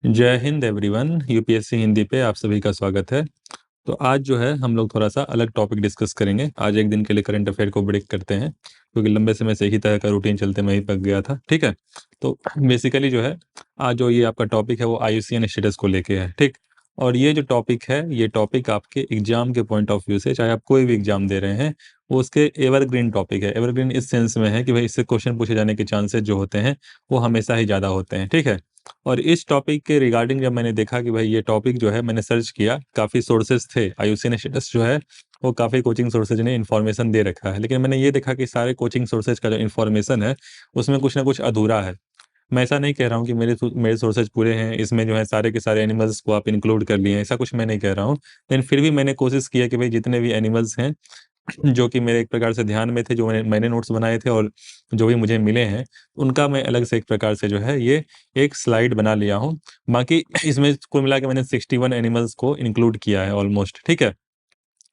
जय Hind everyone. UPSC Hindi पे आप सभी का स्वागत है। तो आज जो है हम लोग थोड़ा सा अलग टॉपिक डिस्कस करेंगे। आज एक दिन के लिए करंट अफेयर को ब्रेक करते हैं, क्योंकि लंबे समय से ही तरह का रूटीन चलते मैं ही पक गया था। ठीक है, तो बेसिकली जो है आज जो ये आपका टॉपिक है वो आईयूसीएन स्टेटस को लेके है। ठीक, और ये जो टॉपिक है ये टॉपिक आपके एग्जाम के पॉइंट ऑफ व्यू से, चाहे आप कोई भी एग्जाम दे रहे हैं, वो उसके एवरग्रीन टॉपिक है। एवरग्रीन इस सेंस में है कि भाई इससे क्वेश्चन पूछे जाने के चांसेस जो होते हैं वो हमेशा ही ज़्यादा होते हैं। ठीक है, और इस टॉपिक के रिगार्डिंग जब मैंने देखा कि भाई ये टॉपिक जो है, मैंने सर्च किया, काफ़ी सोर्सेज थे। आईयूसीएन स्टेटस जो है वो काफ़ी कोचिंग सोर्सेज ने इन्फॉर्मेशन दे रखा है, लेकिन मैंने ये देखा कि सारे कोचिंग सोर्सेज का जो इन्फॉर्मेशन है उसमें कुछ ना कुछ अधूरा है। मैं ऐसा नहीं कह रहा हूँ कि मेरे सोर्सेज पूरे हैं, इसमें जो है सारे के सारे एनिमल्स को आप इंक्लूड कर लिए हैं, ऐसा कुछ मैं नहीं कह रहा हूँ। लेकिन फिर भी मैंने कोशिश किया कि भाई जितने भी एनिमल्स हैं जो कि मेरे एक प्रकार से ध्यान में थे, जो मैंने नोट्स बनाए थे और जो भी मुझे मिले हैं, उनका मैं अलग से एक प्रकार से जो है ये एक स्लाइड बना लिया हूँ। बाकी इसमें कुल मिला के मैंने 61 एनिमल्स को इंक्लूड किया है ऑलमोस्ट। ठीक है,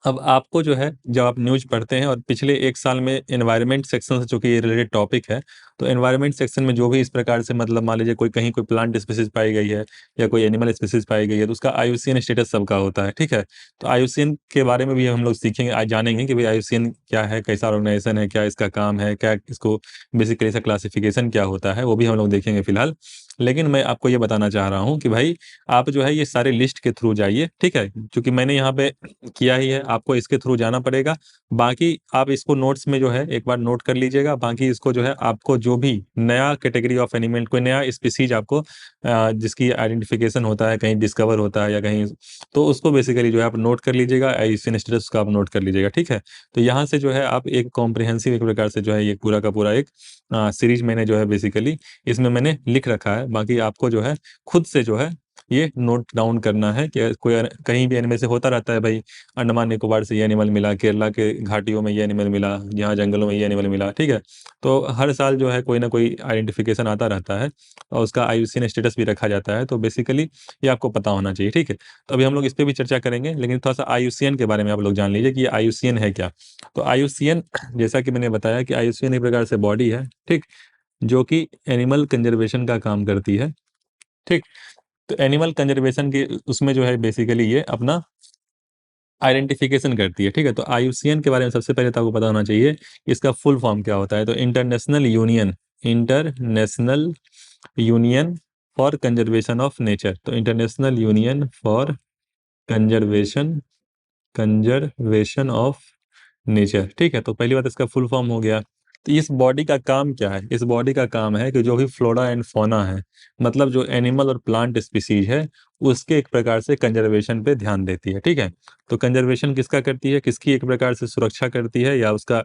अब आपको जो है जब आप न्यूज़ पढ़ते हैं और पिछले 1 साल में एनवायरनमेंट सेक्शन से, चूँकि ये रिलेटेड टॉपिक है, तो एनवायरनमेंट सेक्शन में जो भी इस प्रकार से, मतलब मान लीजिए कोई कहीं कोई प्लांट स्पीशीज़ पाई गई है या कोई एनिमल स्पीशीज़ पाई गई है, तो उसका आईयूसीएन स्टेटस सबका होता है। ठीक है, तो आईयूसीएन के बारे में भी हम लोग सीखेंगे, आज जानेंगे कि भाई आईयूसीएन क्या है, कैसा ऑर्गेनाइजेशन है, क्या इसका काम है, क्या इसको बेसिकली इसका क्लासिफिकेशन क्या होता है, वो भी हम लोग देखेंगे फिलहाल। लेकिन मैं आपको ये बताना चाह रहा हूँ कि भाई आप जो है ये सारे लिस्ट के थ्रू जाइए। ठीक है, क्योंकि मैंने यहाँ पे किया ही है, आपको इसके थ्रू जाना पड़ेगा। बाकी आप इसको नोट्स में जो है एक बार नोट कर लीजिएगा। बाकी इसको जो है आपको जो भी नया कैटेगरी ऑफ एनिमल, कोई नया स्पीसीज आपको जिसकी आइडेंटिफिकेशन होता है, कहीं डिस्कवर होता है या कहीं, तो उसको बेसिकली जो है आप नोट कर लीजिएगा, आईयूसीएन स्टेटस का आप नोट कर लीजिएगा। ठीक है, तो यहाँ से जो है आप एक कॉम्प्रिहेंसिव एक प्रकार से जो है ये पूरा का पूरा एक सीरीज मैंने जो है बेसिकली इसमें मैंने लिख रखा है। बाकी आपको जो है खुद से जो है ये नोट डाउन करना है कि कोई कहीं भी एनिमल से होता रहता है भाई, अंडमान निकोबार से ये एनिमल मिला, केरला के घाटियों में ये एनिमल मिला, यहाँ जंगलों में ये एनिमल मिला। ठीक है, तो हर साल जो है कोई ना कोई आइडेंटिफिकेशन आता रहता है और उसका आईयूसीएन स्टेटस भी रखा जाता है, तो बेसिकली ये आपको पता होना चाहिए। ठीक है, तो अभी हम लोग इस पर भी चर्चा करेंगे, लेकिन थोड़ा सा आईयूसीएन के बारे में आप लोग जान लीजिए कि ये आईयूसीएन है क्या। तो आईयूसीएन, जैसा कि मैंने बताया कि आईयूसीएन एक प्रकार से बॉडी है, ठीक, जो कि एनिमल कंजर्वेशन का काम करती है। ठीक, तो एनिमल कंजर्वेशन के उसमें जो है बेसिकली ये अपना आइडेंटिफिकेशन करती है। ठीक है, तो आईयूसीएन के बारे में सबसे पहले तो आपको पता होना चाहिए कि इसका फुल फॉर्म क्या होता है। तो international union for conservation of nature. तो international union for conservation conservation of nature. ठीक है, तो पहली बात इसका फुल फॉर्म हो गया। तो इस बॉडी का काम क्या है? इस बॉडी का काम है कि जो भी फ्लोरा एंड फौना है, मतलब जो एनिमल और प्लांट स्पीसीज है, उसके एक प्रकार से कंजर्वेशन पे ध्यान देती है। ठीक है, तो कंजर्वेशन किसका करती है, किसकी एक प्रकार से सुरक्षा करती है या उसका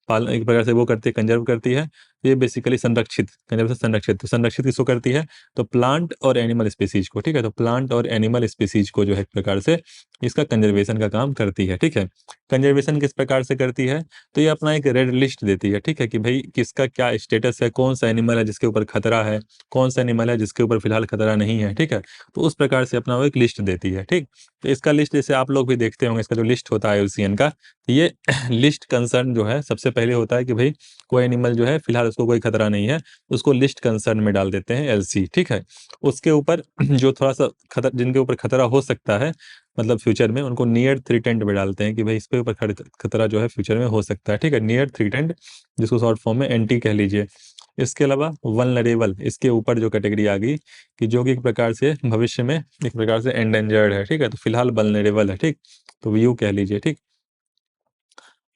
पालन एक प्रकार से वो करती है, कंजर्व करती है। ये बेसिकली संरक्षित, कंजर्वेशन संरक्षित, तो संरक्षित किसको करती है? तो प्लांट और एनिमल स्पीसीज को। ठीक है, तो प्लांट और एनिमल स्पीसीज को जो है एक प्रकार से इसका कंजर्वेशन का काम करती है। ठीक है, कंजर्वेशन किस प्रकार से करती है? तो ये अपना एक रेड लिस्ट देती है। ठीक है, कि भाई किसका क्या स्टेटस है, कौन सा एनिमल है जिसके ऊपर खतरा है, कौन सा एनिमल है जिसके ऊपर फिलहाल खतरा नहीं है। ठीक है, तो उस प्रकार से अपना वो एक लिस्ट देती है। ठीक, तो इसका लिस्ट जैसे आप लोग भी देखते होंगे, इसका जो लिस्ट होता है आईयूसीएन का, ये लिस्ट कंसर्न जो है सबसे पहले होता है कि भाई कोई एनिमल जो है फिलहाल उसको कोई खतरा नहीं है, उसको लिस्ट कंसर्न में डाल देते हैं, एलसी। ठीक है, उसके ऊपर जो थोड़ा सा जिनके ऊपर खतरा हो सकता है, मतलब फ्यूचर में, उनको नियर थ्रेटेंड में डालते हैं कि भाई इस पे ऊपर खतरा जो है फ्यूचर में हो सकता है। ठीक है, नियर थ्रेटेंड, जिसको शॉर्ट फॉर्म में एनटी कह लीजिए। इसके अलावा वल्नरेबल, इसके ऊपर जो कैटेगरी आ गई कि जो कि एक प्रकार से भविष्य में एक प्रकार से एंडेंजर्ड है। ठीक है, तो फिलहाल वल्नरेबल है। ठीक, तो यू कह लीजिए। ठीक,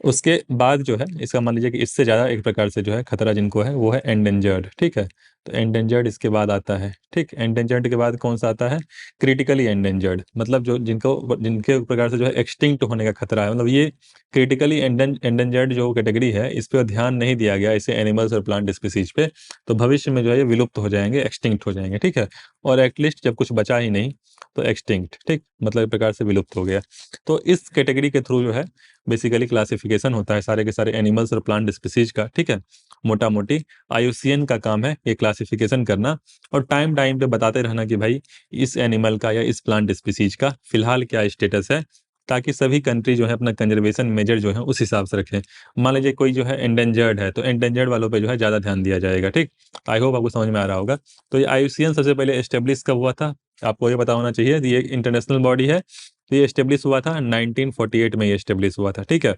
उसके बाद जो है इसका मान लीजिए कि इससे ज़्यादा एक प्रकार से जो है खतरा जिनको है वो है एंडेंजर्ड। ठीक है, तो एंडेंजर्ड इसके बाद आता है। ठीक, एंडेंजर्ड के बाद कौन सा आता है? क्रिटिकली एंडेंजर्ड, मतलब जो जिनके एक प्रकार से जो है एक्सटिंक्ट होने का खतरा है, मतलब ये क्रिटिकली एंडेंजर्ड जो कैटेगरी है, इस पर ध्यान नहीं दिया गया ऐसे एनिमल्स और प्लांट स्पीसीज पे, तो भविष्य में जो है ये विलुप्त हो जाएंगे, एक्सटिंक्ट हो जाएंगे। ठीक है, और एटलीस्ट जब कुछ बचा ही नहीं तो एक्सटिंक्ट, ठीक, मतलब एक प्रकार से विलुप्त हो गया। तो इस कैटेगरी के थ्रू जो है बेसिकली क्लासिफिकेशन होता है सारे के सारे एनिमल्स और प्लांट स्पीसीज का। ठीक है, मोटा मोटी आईयूसीएन का काम है ये क्लासिफिकेशन करना और टाइम टाइम पे बताते रहना कि भाई इस एनिमल का या इस प्लांट स्पीसीज का फिलहाल क्या स्टेटस है, ताकि सभी कंट्री जो है अपना कंजर्वेशन मेजर जो है उस हिसाब से रखें। मान लीजिए कोई जो है एंडेंजर्ड है, तो एंडेंजर्ड वालों पे जो है ज़्यादा ध्यान दिया जाएगा। ठीक, आई होप आपको समझ में आ रहा होगा। तो ये आईयूसीएन सबसे पहले एस्टेब्लिश कब हुआ था? आपको ये पता होना चाहिए, ये इंटरनेशनल बॉडी है। तो ये एस्टेब्लिश हुआ था 1948 में, ये एस्टेब्लिश हुआ था, ठीक है।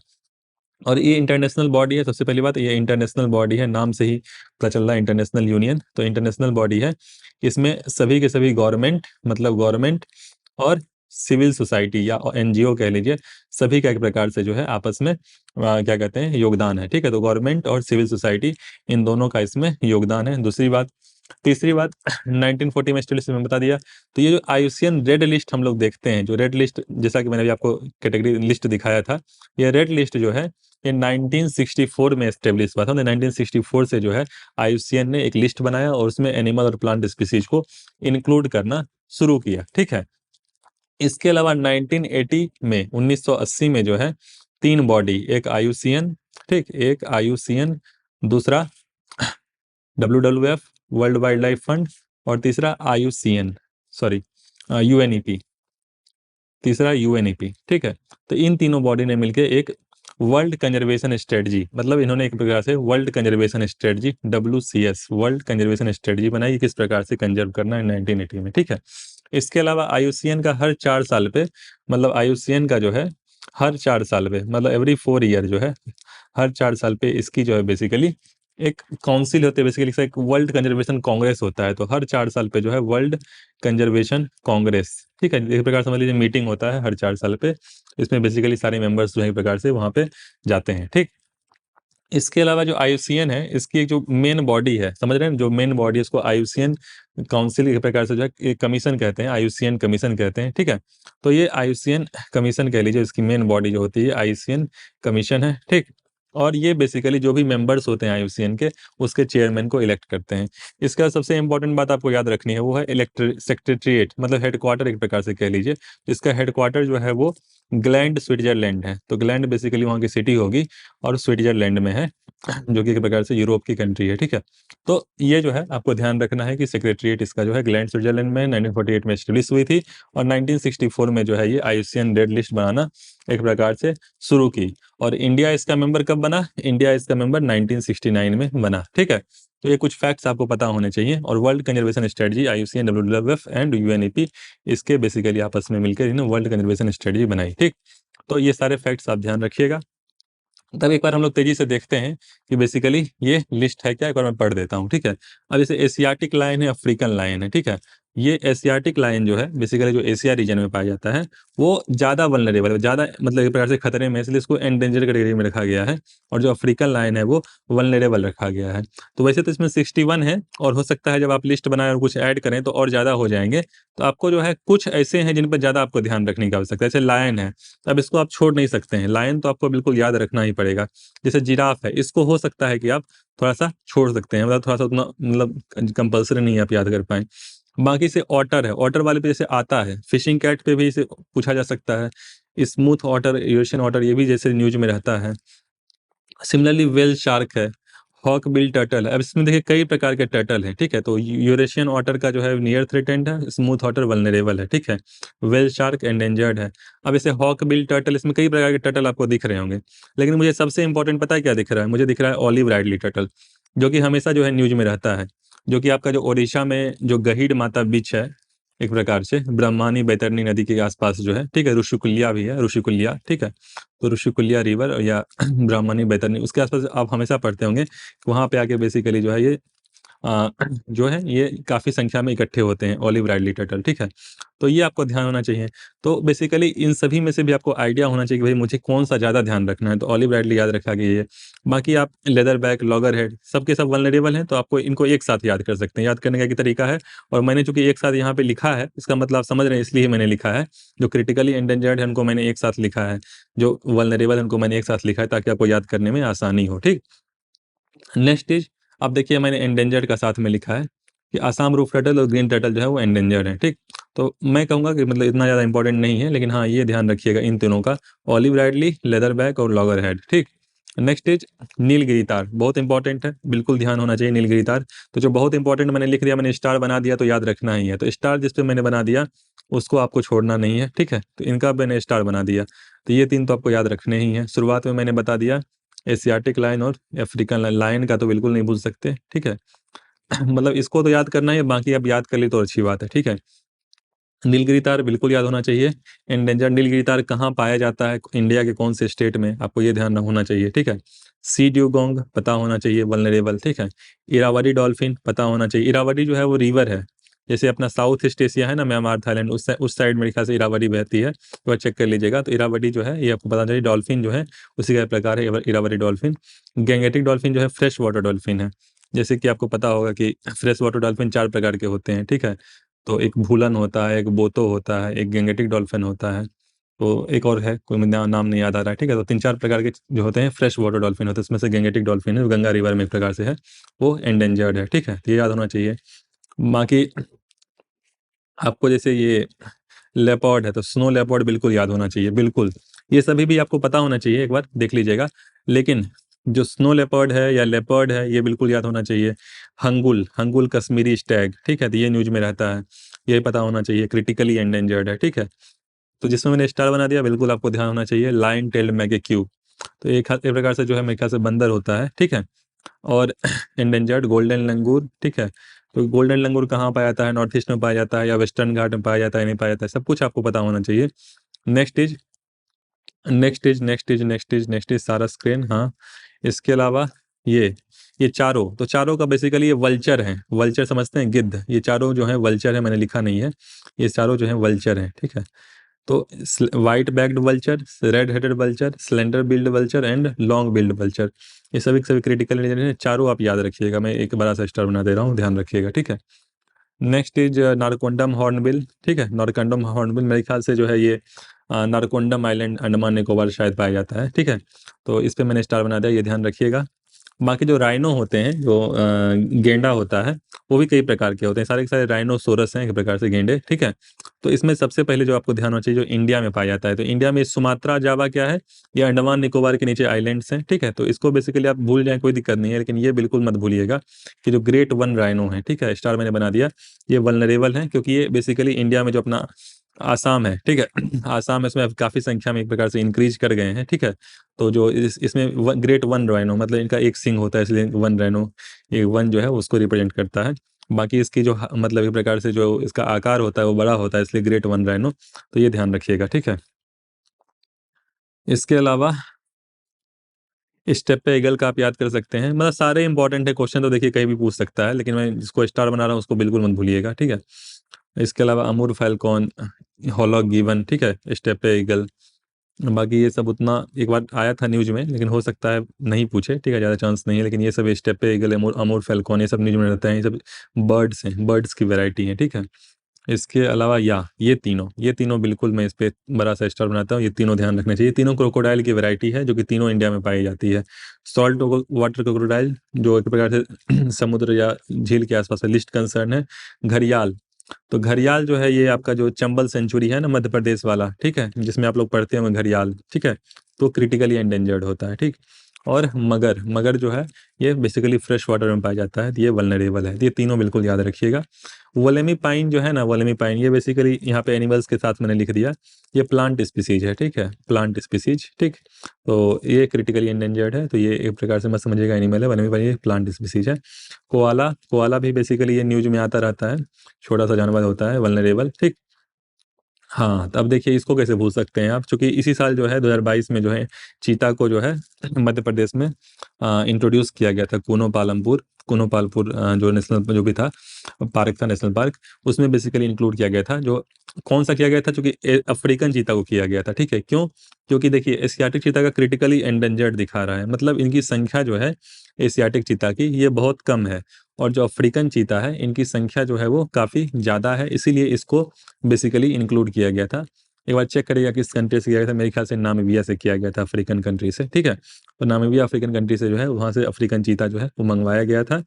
और ये इंटरनेशनल बॉडी है, सबसे पहली बात ये इंटरनेशनल बॉडी है, नाम से ही पता चल रहा है इंटरनेशनल यूनियन, तो इंटरनेशनल बॉडी है। इसमें सभी के सभी गवर्नमेंट, मतलब गवर्नमेंट और सिविल सोसाइटी या एनजीओ कह लीजिए, सभी का एक प्रकार से जो है आपस में क्या कहते हैं, योगदान है, ठीक है। तो गवर्नमेंट और सिविल सोसाइटी, इन दोनों का इसमें योगदान है। दूसरी बात, तीसरी बात 1940 में स्टेटस में बता दिया। तो ये जो आईयूसीएन रेड लिस्ट हम लोग देखते हैं, जो रेड लिस्ट, जैसा कि मैंने अभी आपको कैटेगरी लिस्ट दिखाया था, ये रेड लिस्ट जो है ये 1964 में एस्टेब्लिश हुआ था। 1964 से जो है आईयूसीएन ने एक लिस्ट बनाया और उसमें एनिमल और प्लांट स्पीसीज को इंक्लूड करना शुरू किया, ठीक है। इसके अलावा 1980 में, 1980 में जो है तीन बॉडी, एक आईयूसीएन, ठीक, एक आईयूसीएन, दूसरा WWF world wild life fund, और तीसरा IUCN, सॉरी UNEP, तीसरा UNEP, ठीक है। तो इन तीनों बॉडी ने मिलकर एक वर्ल्ड कंजर्वेशन स्ट्रेटजी, मतलब इन्होंने एक प्रकार से world conservation strategy WCS world conservation strategy बनाई, किस प्रकार से कंजर्व करना है 1980 में, ठीक है। इसके अलावा आईयूसीएन का हर 4 साल पे, मतलब आईयूसीएन का जो है हर 4 साल पे, मतलब एवरी 4 ईयर जो है, हर 4 साल पे इसकी जो है बेसिकली एक काउंसिल होती है, बेसिकली एक वर्ल्ड कंजर्वेशन कांग्रेस होता है। तो हर 4 साल पे जो है वर्ल्ड कंजर्वेशन कांग्रेस, ठीक है, एक प्रकार समझ लीजिए मीटिंग होता है हर 4 साल पे। इसमें बेसिकली सारे मेंबर्स जो है एक प्रकार से वहाँ पे जाते हैं, ठीक। इसके अलावा जो आईयूसीएन है, इसकी एक जो मेन बॉडी है, समझ रहे हैं, जो मेन बॉडी है उसको आईयूसीएन काउंसिल एक प्रकार से जो है कमीशन कहते हैं, आईयूसीएन कमीशन कहते हैं, ठीक है। तो ये आईयूसीएन कमीशन कह लीजिए, इसकी मेन बॉडी जो होती है आईयूसीएन कमीशन है, ठीक। और ये बेसिकली जो भी मेंबर्स होते हैं आईयूसीएन के, उसके चेयरमैन को इलेक्ट करते हैं। इसका सबसे इंपॉर्टेंट बात आपको याद रखनी है, वो है सेक्रेटरीट, मतलब हेडक्वार्टर एक प्रकार से कह लीजिए। इसका हेडक्वार्टर जो है वो ग्लैंड स्विट्जरलैंड है। तो ग्लैंड बेसिकली वहाँ की सिटी होगी और स्विट्जरलैंड में है, जो कि एक प्रकार से यूरोप की कंट्री है, ठीक है। तो ये जो है आपको ध्यान रखना है कि सेक्रेटरीट इसका जो है ग्लैंड स्विट्जरलैंड में 1948 में एस्टेब्लिश हुई थी, और 1964 में जो है ये आईयूसीएन रेड लिस्ट बनाना एक प्रकार से शुरू की। और इंडिया इसका मेंबर कब बना? इंडिया इसका मेंबर 1969 में बना, ठीक है। तो ये कुछ फैक्ट्स आपको पता होने चाहिए। और world conservation strategy IUCN, WWF and UNEP, इसके बेसिकली आपस में मिलकर इन्होंने वर्ल्ड कंजर्वेशन स्ट्रेटजी बनाई, ठीक। तो ये सारे फैक्ट्स आप ध्यान रखिएगा। तब एक बार हम लोग तेजी से देखते हैं कि बेसिकली ये लिस्ट है क्या, एक बार मैं पढ़ देता हूँ, ठीक है। अब जैसे एशियाटिक लायन है, अफ्रीकन लायन है, ठीक है। ये एशियाटिक लायन जो है बेसिकली जो एशिया रीजन में पाया जाता है, वो ज़्यादा वल्नरेबल है, ज़्यादा मतलब एक प्रकार से खतरे में है, इसलिए इसको एंडेंजर कैटेगरी में रखा गया है। और जो अफ्रीकन लायन है वो वल्नरेबल रखा गया है। तो वैसे तो इसमें 61 है, और हो सकता है जब आप लिस्ट बनाए और कुछ ऐड करें तो और ज़्यादा हो जाएंगे। तो आपको जो है कुछ ऐसे हैं जिन पर ज़्यादा आपको ध्यान रखने की आवश्यकता है, जैसे लायन है, तो अब इसको आप छोड़ नहीं सकते हैं, लायन तो आपको बिल्कुल याद रखना ही पड़ेगा। जैसे जिराफ है, इसको हो सकता है कि आप थोड़ा सा छोड़ सकते हैं, मतलब थोड़ा सा उतना मतलब कंपल्सरी नहीं आप याद कर पाएँ। बाकी से ऑटर है, ऑटर वाले पे जैसे आता है, फिशिंग कैट पे भी इसे पूछा जा सकता है। स्मूथ ऑटर, एशियन ऑटर, ये भी जैसे न्यूज़ में रहता है। सिमिलरली व्हेल शार्क है, हॉक बिल टर्टल है। अब इसमें देखिए कई प्रकार के टर्टल हैं, ठीक है। तो यूरेशियन ऑटर का जो है नियर थ्रेटेंड है, स्मूथ ऑटर वल्नरेबल है, ठीक है। व्हेल शार्क एंडेंजर्ड है। अब इसे हॉक बिल टर्टल, इसमें कई प्रकार के टर्टल आपको दिख रहे होंगे, लेकिन मुझे सबसे इंपॉर्टेंट पता है क्या दिख रहा है? मुझे दिख रहा है ऑलिव राइडली टर्टल, जो कि हमेशा जो है न्यूज़ में रहता है, जो कि आपका जो ओडिशा में जो गहीड माता बीच है, एक प्रकार से ब्रह्मानी बैतरनी नदी के आसपास जो है, ठीक है। ऋषिकुल्या भी है, ऋषिकुल्या, ठीक है। तो ऋषिकुल्या रिवर या ब्राह्मणी बैतरनी, उसके आसपास आप हमेशा पढ़ते होंगे, वहाँ पे आके बेसिकली जो है ये जो है ये काफ़ी संख्या में इकट्ठे होते हैं ऑलिव राइडली टर्टल, ठीक है। तो ये आपको ध्यान होना चाहिए। तो बेसिकली इन सभी में से भी आपको आइडिया होना चाहिए कि भाई मुझे कौन सा ज़्यादा ध्यान रखना है, तो ऑलिव राइडली याद रखा गया है। बाकी आप लेदर बैक, लॉगर हेड, सब के सब वल्नरेबल हैं, तो आपको इनको एक साथ याद कर सकते हैं। याद करने का एक तरीका है, और मैंने चूंकि एक साथ यहाँ पे लिखा है, इसका मतलब आप समझ रहे हैं, इसलिए मैंने लिखा है। जो क्रिटिकली एंडेंजर्ड है उनको मैंने एक साथ लिखा है, जो वल्नरेबल है उनको मैंने एक साथ लिखा है, ताकि आपको याद करने में आसानी हो, ठीक। नेक्स्ट इज, अब देखिए मैंने एंडेंजर्ड का साथ में लिखा है कि आसाम रूफ टर्टल और ग्रीन टर्टल जो है वो एंडेंजर्ड है, ठीक। तो मैं कहूँगा कि मतलब इतना ज़्यादा इंपॉर्टेंट नहीं है, लेकिन हाँ ये ध्यान रखिएगा इन तीनों का, ऑलिव राइडली, लेदर बैक और लॉगर हेड, ठीक। नेक्स्ट इज नीलगिरी तार, बहुत इंपॉर्टेंट है, बिल्कुल ध्यान होना चाहिए नीलगिरी तार। तो जो बहुत इंपॉर्टेंट मैंने लिख दिया, मैंने स्टार बना दिया, तो याद रखना ही है। तो स्टार जिस पे मैंने बना दिया उसको आपको छोड़ना नहीं है, ठीक है। तो इनका मैंने स्टार बना दिया, तो ये तीन तो आपको याद रखने ही हैं। शुरुआत में मैंने बता दिया एशियाटिक लायन और अफ्रीकन लायन, लायन का तो बिल्कुल नहीं भूल सकते, ठीक है। मतलब इसको तो याद करना है, बाकी आप याद कर ली तो अच्छी बात है, ठीक है। नीलगिरी तार बिल्कुल याद होना चाहिए। एंडेंजर्ड नीलगिरी तार कहाँ पाया जाता है, इंडिया के कौन से स्टेट में, आपको ये ध्यान होना चाहिए, ठीक है। सी ड्यूगोंग पता होना चाहिए, वल्नरेबल, ठीक है। इरावदी डॉल्फिन पता होना चाहिए। इरावदी जो है वो रिवर है, जैसे अपना साउथ ईस्ट एशिया है ना, म्यांमार थाईलैंड, उस साइड मेरे ख्याल से इरावदी बहती है, तो चेक कर लीजिएगा। तो इरावदी जो है ये आपको पता चाहिए। डॉल्फिन जो है उसी का प्रकार है इरावदी डॉल्फिन। गैंगेटिक डॉल्फिन जो है फ्रेश वाटर डॉल्फिन है। जैसे कि आपको पता होगा कि फ्रेश वाटर डॉल्फिन 4 प्रकार के होते हैं, ठीक है। तो एक भूलन होता है, एक बोतो होता है, एक गैंगेटिक डॉल्फिन होता है, तो एक और है, कोई मुझे नाम नहीं याद आ रहा है, ठीक है। तो 3-4 प्रकार के जो होते हैं फ्रेश वाटर डॉल्फिन होते हैं, उसमें से गैंगेटिक डॉल्फिन है, वो गंगा रिवर में एक प्रकार से है, वो एंडेंजर्ड है, ठीक है। तो ये याद होना चाहिए। बाकी आपको जैसे ये लेपर्ड है, तो स्नो लेपर्ड बिल्कुल याद होना चाहिए, बिल्कुल। ये सभी भी आपको पता होना चाहिए, एक बार देख लीजिएगा। लेकिन जो स्नो लेपर्ड है या लेपर्ड है, ये बिल्कुल याद होना चाहिए। हंगुल, हंगुल कश्मीरी स्टैग, ठीक है, तो ये न्यूज में रहता है, ये पता होना चाहिए, क्रिटिकली एंडेंजर्ड है, ठीक है। तो जिसमें मैंने स्टार बना दिया, बिल्कुल आपको ध्यान होना चाहिए, लाइन टेल्ड मैकेक्यू। तो एक प्रकार से जो है मेरे ख्याल से बंदर होता है, ठीक है। और एंडेंजर्ड गोल्डन लंगूर, ठीक है। तो गोल्डन लंगूर कहाँ पाया जाता है, नॉर्थ ईस्ट में पाया जाता है या वेस्टर्न घाट में पाया जाता है, नहीं पाया जाता है, सब कुछ आपको पता होना चाहिए। नेक्स्ट इज नेक्स्ट इज सारा स्क्रीन, हाँ। इसके अलावा ये ये चारों, तो चारों का बेसिकली ये वल्चर हैं, वल्चर समझते हैं, गिद्ध, ये चारों जो है वल्चर है, मैंने लिखा नहीं है, ये चारों जो है वल्चर हैं, ठीक है। तो white backed vulture, red headed vulture, slender billed vulture and long billed vulture, ये सभी के सभी क्रिटिकल इंजीनियर हैं, चारों आप याद रखिएगा, मैं एक बड़ा सा स्टार बना दे रहा हूँ, ध्यान रखिएगा, ठीक है। नेक्स्ट इज नारकोंडम हॉर्नबिल, ठीक है। नारकोंडम हॉर्नबिल मेरे ख्याल से जो है ये नारकोंडम आइलैंड, अंडमान निकोबार शायद पाया जाता है, ठीक है। तो इस पे मैंने स्टार बना दिया, ये ध्यान रखिएगा। बाकी जो राइनो होते हैं, जो गेंडा होता है, वो भी कई प्रकार के होते हैं, सारे के सारे राइनोसोरस हैं एक प्रकार से, गेंडे, ठीक है। तो इसमें सबसे पहले जो आपको ध्यान होना चाहिए, जो इंडिया में पाया जाता है, तो इंडिया में सुमात्रा जावा क्या है, ये अंडमान निकोबार के नीचे आइलैंड्स हैं, ठीक है। तो इसको बेसिकली आप भूल जाएं, कोई दिक्कत नहीं है, लेकिन ये बिल्कुल मत भूलिएगा कि जो ग्रेट वन राइनो है, ठीक है, स्टार मैंने बना दिया, ये वल्नरेबल है, क्योंकि ये बेसिकली इंडिया में जो अपना आसाम है, ठीक है, आसाम इसमें अब काफ़ी संख्या में एक प्रकार से इंक्रीज कर गए हैं, ठीक है। तो जो इसमें ग्रेट वन राइनो, मतलब इनका एक सिंग होता है, इसलिए वन राइनो, ये वन जो है उसको रिप्रेजेंट करता है। बाकी इसकी जो मतलब एक प्रकार से जो इसका आकार होता है वो बड़ा होता है, इसलिए ग्रेट वन राइनो, तो ये ध्यान रखिएगा, ठीक है। इसके अलावा स्टेप पे ईगल का आप याद कर सकते हैं, मतलब सारे इंपॉर्टेंट है, क्वेश्चन तो देखिए कहीं भी पूछ सकता है, लेकिन मैं जिसको स्टार बना रहा हूँ उसको बिल्कुल मत भूलिएगा, ठीक है। इसके अलावा अमूर फैल्कॉन, हॉलॉग गिवन, ठीक है, स्टेप पे ईगल। बाकी ये सब उतना एक बार आया था न्यूज में, लेकिन हो सकता है नहीं पूछे, ठीक है, ज़्यादा चांस नहीं है, लेकिन ये सब स्टेप पे ईगल, अमूर अमूर फैल्कॉन, ये सब न्यूज में रहता है, ये सब बर्ड्स हैं, बर्ड्स की वैरायटी है, ठीक है। इसके अलावा ये तीनों बिल्कुल मैं इस पे बड़ा सा स्टार बनाता हूँ, ये तीनों ध्यान रखना चाहिए। तीनों क्रोकोडाइल की वैरायटी है, जो कि तीनों इंडिया में पाई जाती है। सॉल्ट वाटर क्रोकोडाइल, जो एक प्रकार से समुद्र या झील के आसपास लिस्ट कंसर्न है। घड़ियाल, तो घड़ियाल जो है ये आपका जो चंबल सेंचुरी है ना, मध्य प्रदेश वाला, ठीक है, जिसमें आप लोग पढ़ते होंगे घड़ियाल, ठीक है, तो क्रिटिकली एंडेंजर्ड होता है, ठीक। और मगर, मगर जो है ये बेसिकली फ्रेश वाटर में पाया जाता है, तो ये वल्नरेबल है, तो ये तीनों बिल्कुल याद रखिएगा। वलेमी पाइन जो है ना, वलेमी पाइन, ये बेसिकली यहाँ पे एनिमल्स के साथ मैंने लिख दिया, ये प्लांट स्पीसीज है, ठीक है, प्लांट स्पीसीज, ठीक। तो ये क्रिटिकली एंडेंजर्ड है, तो ये एक प्रकार से मत समझिएगा एनिमल है, वलेमी पाइन ये प्लांट स्पीसीज है। कोआला, कोआला भी बेसिकली ये न्यूज में आता रहता है, छोटा सा जानवर होता है, वल्नरेबल, ठीक। हाँ, तो अब देखिए इसको कैसे भूल सकते हैं आप, चूंकि इसी साल जो है 2022 में जो है चीता को जो है मध्य प्रदेश में इंट्रोड्यूस किया गया था, कूनो पालपुर जो नेशनल जो भी था, पार्क था, नेशनल पार्क, उसमें बेसिकली इंक्लूड किया गया था। जो कौन सा किया गया था, चूंकि अफ्रीकन चीता को किया गया था, ठीक है। क्यों? क्योंकि देखिए एशियाटिक चीता का क्रिटिकली एंडेंजर्ड दिखा रहा है, मतलब इनकी संख्या जो है एशियाटिक चीता की ये बहुत कम है, और जो अफ्रीकन चीता है इनकी संख्या जो है वो काफ़ी ज़्यादा है, इसीलिए इसको बेसिकली इंक्लूड किया गया था। एक बार चेक करिएगा किस कंट्री से किया गया था, मेरे ख्याल से नामीबिया से किया गया था, अफ्रीकन कंट्री से, ठीक है। तो नामीबिया अफ्रीकन कंट्री से जो है वहाँ से अफ्रीकन चीता जो है वो मंगवाया गया था।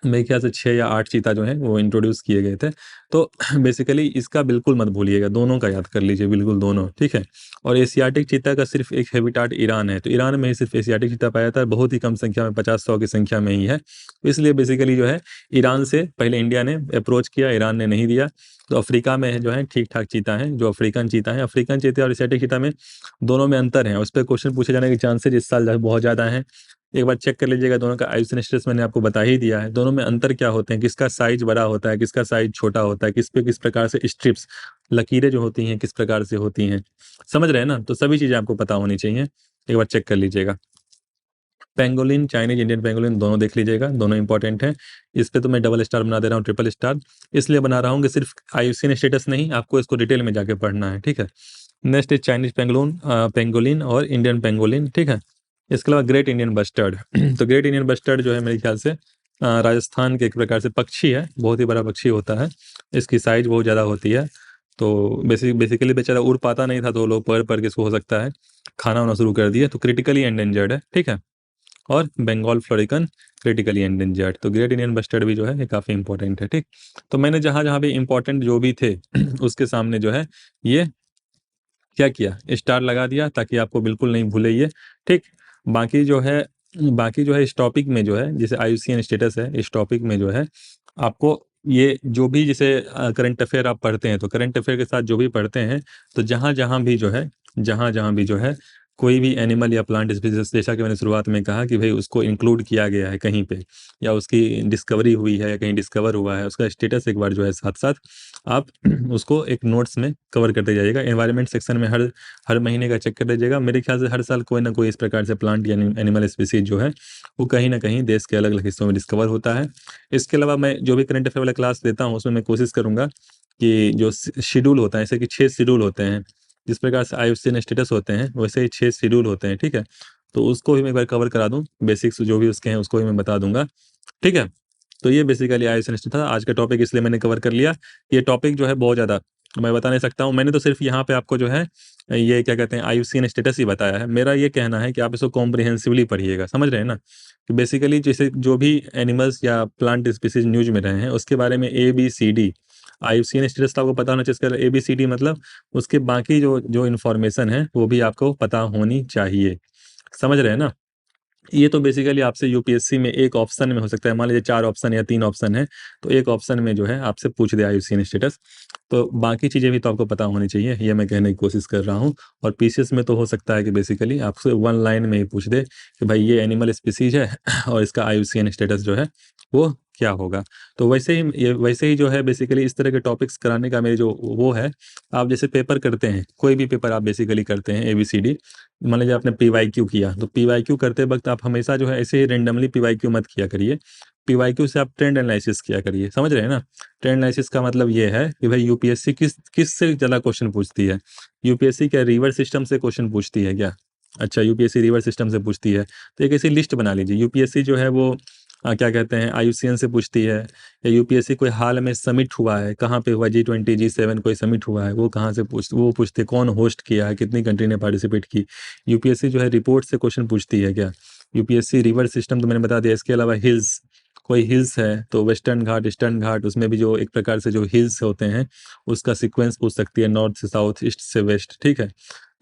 मेरे ख्याल से 6 या 8 चीता जो हैं वो इंट्रोड्यूस किए गए थे। तो बेसिकली इसका बिल्कुल मत भूलिएगा, दोनों का याद कर लीजिए, बिल्कुल दोनों, ठीक है। और एशियाटिक चीता का सिर्फ एक हैबिटाट ईरान है, तो ईरान में ही सिर्फ एशियाटिक चीता पाया जाता है, बहुत ही कम संख्या में, 50-100 की संख्या में ही है। तो इसलिए बेसिकली जो है ईरान से पहले इंडिया ने अप्रोच किया, ईरान ने नहीं दिया। तो अफ्रीका में है जो है ठीक ठाक चीता हैं, जो अफ्रीकन चीता हैं, अफ्रीकन चीता और एशियाटिक चीता में दोनों में अंतर है, उस पर क्वेश्चन पूछे जाने के चांसेज इस साल बहुत ज़्यादा हैं। एक बार चेक कर लीजिएगा, दोनों का आयुषन स्टेटस मैंने आपको बता ही दिया है। दोनों में अंतर क्या होते हैं, किसका साइज बड़ा होता है, किसका साइज छोटा होता है, किस पे किस प्रकार से स्ट्रिप्स लकीरें जो होती हैं किस प्रकार से होती हैं, समझ रहे हैं ना। तो सभी चीज़ें आपको पता होनी चाहिए, एक बार चेक कर लीजिएगा। पेंगोलिन, चाइनीज इंडियन पेंगोलिन दोनों देख लीजिएगा, दोनों इंपॉर्टेंट हैं। इस पे तो मैं डबल स्टार बना दे रहा हूँ, ट्रिपल स्टार इसलिए बना रहा हूँ कि सिर्फ आईयूसीएन स्टेटस नहीं, आपको इसको डिटेल में जाके पढ़ना है, ठीक है। नेक्स्ट इज चाइनीज पेंगोलिन और इंडियन पेंगोलिन, ठीक है। इसके अलावा ग्रेट इंडियन बस्टर्ड तो ग्रेट इंडियन बस्टर्ड जो है मेरे ख्याल से राजस्थान के एक प्रकार से पक्षी है, बहुत ही बड़ा पक्षी होता है, इसकी साइज बहुत ज़्यादा होती है। तो बेसिकली बेचारा उड़ पाता नहीं था, तो लोग पढ़ पढ़ के इसको हो सकता है खाना होना शुरू कर दिया, तो क्रिटिकली एंडेंजर्ड है, ठीक है। और बंगाल फ्लोरिकन क्रिटिकली एंडेंजर्ड। तो ग्रेट इंडियन बस्टर्ड भी जो है ये काफ़ी इंपॉर्टेंट है, ठीक। तो मैंने जहाँ जहाँ भी इंपॉर्टेंट जो भी थे उसके सामने जो है ये क्या किया, स्टार लगा दिया ताकि आपको बिल्कुल नहीं भूले ये, ठीक। बाकी जो है बाकी जो है इस टॉपिक में जो है जैसे आईयूसीएन स्टेटस है, इस टॉपिक में जो है आपको ये जो भी जैसे करंट अफेयर आप पढ़ते हैं, तो करंट अफेयर के साथ जो भी पढ़ते हैं, तो जहाँ जहाँ भी जो है कोई भी एनिमल या प्लांट स्पीसीज, जैसा कि मैंने शुरुआत में कहा कि भाई उसको इंक्लूड किया गया है कहीं पे, या उसकी डिस्कवरी हुई है या कहीं डिस्कवर हुआ है, उसका स्टेटस एक बार जो है साथ साथ आप उसको एक नोट्स में कवर करते जाइएगा। एनवायरनमेंट सेक्शन में हर हर महीने का चेक कर लीजिएगा। मेरे ख्याल से हर साल कोई ना कोई इस प्रकार से प्लांट या एनिमल स्पीसीज जो है वो कहीं ना कहीं देश के अलग अलग हिस्सों में डिस्कवर होता है। इसके अलावा मैं जो भी करंट अफेयर वाला क्लास देता हूँ उसमें मैं कोशिश करूँगा कि जो शेड्यूल होता है, जैसे कि 6 शेड्यूल होते हैं, जिस प्रकार से आईयूसीएन स्टेटस होते हैं वैसे ही 6 शेड्यूल होते हैं, ठीक है। तो उसको भी मैं एक बार कवर करा दूँ, बेसिक्स जो भी उसके हैं उसको भी मैं बता दूंगा, ठीक है। तो ये बेसिकली आईयूसीएन स्टेटस था आज का टॉपिक, इसलिए मैंने कवर कर लिया। ये टॉपिक जो है बहुत ज़्यादा मैं बता नहीं सकता हूँ, मैंने तो सिर्फ यहाँ पे आपको जो है ये क्या कहते हैं आईयूसीएन स्टेटस ही बताया है। मेरा ये कहना है कि आप इसको कॉम्प्रिहेंसिवली पढ़िएगा, समझ रहे हैं ना। कि बेसिकली जैसे जो भी एनिमल्स या प्लांट स्पीसीज न्यूज में रहे हैं उसके बारे में ABCD आईयूसीएन स्टेटस तो आपको पता होना चाहिए। इसका ABCD मतलब उसके बाकी जो जो इन्फॉर्मेशन है वो भी आपको पता होनी चाहिए, समझ रहे हैं ना। ये तो बेसिकली आपसे यूपीएससी में एक ऑप्शन में हो सकता है, मान लीजिए 4 ऑप्शन या 3 ऑप्शन है, तो एक ऑप्शन में जो है आपसे पूछ दे आईयूसीएन स्टेटस, तो बाकी चीज़ें भी तो आपको पता होनी चाहिए, ये मैं कहने की कोशिश कर रहा हूँ। और पीसीएस में तो हो सकता है कि बेसिकली आपसे 1 लाइन में ही पूछ दे कि भाई ये एनिमल स्पीसीज है और इसका आईयूसीएन स्टेटस जो है वो क्या होगा। तो वैसे ही जो है बेसिकली इस तरह के टॉपिक्स कराने का मेरे जो वो है, आप जैसे पेपर करते हैं, कोई भी पेपर आप बेसिकली करते हैं ABCD, मान लीजिए आपने PYQ किया, तो PYQ करते वक्त आप हमेशा जो है ऐसे ही रेंडमली PYQ मत किया करिए। PYQ से आप ट्रेंड एनालिसिस किया करिए, समझ रहे हैं ना। ट्रेंड एनालिसिस का मतलब ये है कि भाई यूपीएससी किस से ज़्यादा क्वेश्चन पूछती है। यूपीएससी क्या रिवर सिस्टम से क्वेश्चन पूछती है क्या? अच्छा, यूपीएससी रिवर सिस्टम से पूछती है, तो एक ऐसी लिस्ट बना लीजिए। यूपीएससी जो है वो क्या कहते हैं आईयूसीएन से पूछती है, या यूपीएससी कोई हाल में समिट हुआ है, कहाँ पे हुआ, G20 G7 कोई समिट हुआ है, वो कहाँ से वो पूछते कौन होस्ट किया है, कितनी कंट्री ने पार्टिसिपेट की। यूपीएससी जो है रिपोर्ट से क्वेश्चन पूछती है क्या। यूपीएससी रिवर सिस्टम तो मैंने बता दिया। इसके अलावा हिल्स, कोई हिल्स है तो वेस्टर्न घाट ईस्टर्न घाट, उसमें भी जो एक प्रकार से जो हिल्स होते हैं उसका सीक्वेंस पूछ सकती है, नॉर्थ से साउथ, ईस्ट से वेस्ट, ठीक है।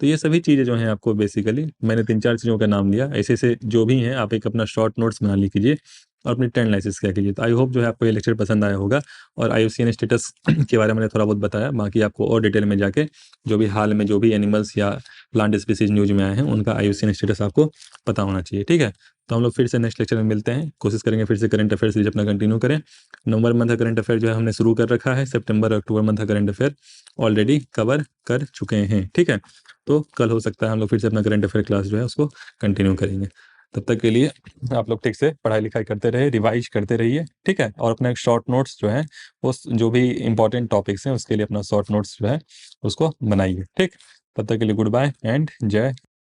तो ये सभी चीज़ें जो हैं आपको बेसिकली मैंने 3-4 चीज़ों का नाम लिया, ऐसे ऐसे जो भी हैं आप एक अपना शॉर्ट नोट्स बना लीजिए और अपनी ट्रेंड एनालिसिस किया कीजिए। तो आई होप जो है आपको ये लेक्चर पसंद आया होगा, और आईयूसीएन स्टेटस के बारे में मैंने थोड़ा बहुत बताया, बाकी आपको और डिटेल में जाके जो भी हाल में जो भी एनिमल्स या प्लांट स्पीसीज न्यूज में आए हैं उनका आईयूसीएन स्टेटस आपको पता होना चाहिए, ठीक है। तो हम लोग फिर से नेक्स्ट लेक्चर में मिलते हैं, कोशिश करेंगे फिर से करंट अफेयर सीरीज अपना कंटिन्यू करें। नवंबर मंथ का करंट अफेयर जो है हमने शुरू कर रखा है, सितंबर अक्टूबर मंथ का करंट अफेयर ऑलरेडी कवर कर चुके हैं, ठीक है। तो कल हो सकता है हम लोग फिर से अपना करंट अफेयर क्लास जो है उसको कंटिन्यू करेंगे। तब तक के लिए आप लोग ठीक से पढ़ाई लिखाई करते रहे, रिवाइज करते रहिए, ठीक है। और अपना एक शॉर्ट नोट्स जो है वो जो भी इंपॉर्टेंट टॉपिक्स हैं उसके लिए अपना शॉर्ट नोट्स जो है उसको बनाइए, ठीक। तब तक के लिए गुड बाय एंड जय